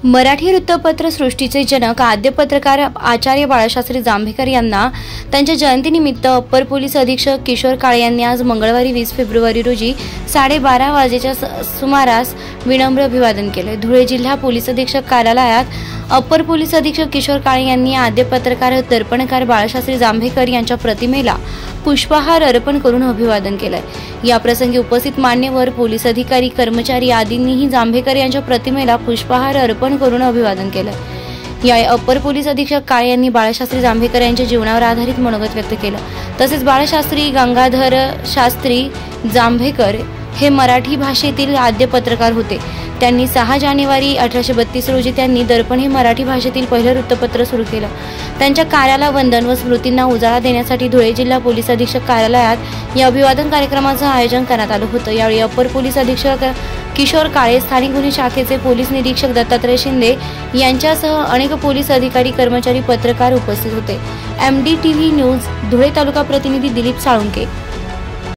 मराठी वृत्तपत्र सृष्टीचे जनक आद्य पत्रकार आचार्य बाळशास्त्री जांभेकर यांना त्यांच्या जयंतीनिमित्त अप्पर पोलीस अधीक्षक किशोर काळे यांनी आज मंगळवारी 20 फेब्रुवारी रोजी 12:30 वाजेच्या सुमारास विनम्र अभिवादन केले। धुळे जिल्हा पोलीस अधीक्षक कार्यालयात अप्पर पोलीस अधीक्षक किशोर काळे यांनी आद्य पत्रकार दर्पणकार बाळशास्त्री जांभेकर यांच्या प्रतिमेला पुष्पहार अर्पण करून अभिवादन केले। या प्रसंगी उपस्थित मान्यवर पोलीस अधिकारी कर्मचारी आदींनीही जांभेकर यांच्या प्रतिमेला पुष्पहार अर्पण करून अभिवादन केले। या अप्पर पोलीस अधीक्षक काळे यांनी बाळशास्त्री जांभेकर यांच्या जीवनावर आधारित मनोगत व्यक्त केलं। तसेच बाळशास्त्री गंगाधर शास्त्री जांभेकर हे मराठी भाषेतील आद्य पत्रकार होते। त्यांनी 6 जानेवारी 1832 रोजी त्यांनी दर्पण हे मराठी भाषेतील पहिलं वृत्तपत्र सुरू केलं। त्यांच्या कार्याला वंदन व स्मृतींना उजाळा देण्यासाठी धुळे जिल्हा पोलीस अधीक्षक कार्यालयात या अभिवादन कार्यक्रमाचं आयोजन करण्यात आलं होतं। यावेळी अप्पर पोलीस अधीक्षक किशोर काळे, स्थानिक गुन्हे शाखेचे पोलीस निरीक्षक दत्तात्रय शिंदे यांच्यासह अनेक पोलीस अधिकारी, कर्मचारी, पत्रकार उपस्थित होते। MDTV न्यूज धुळे तालुका प्रतिनिधी दिलीप साळुंके।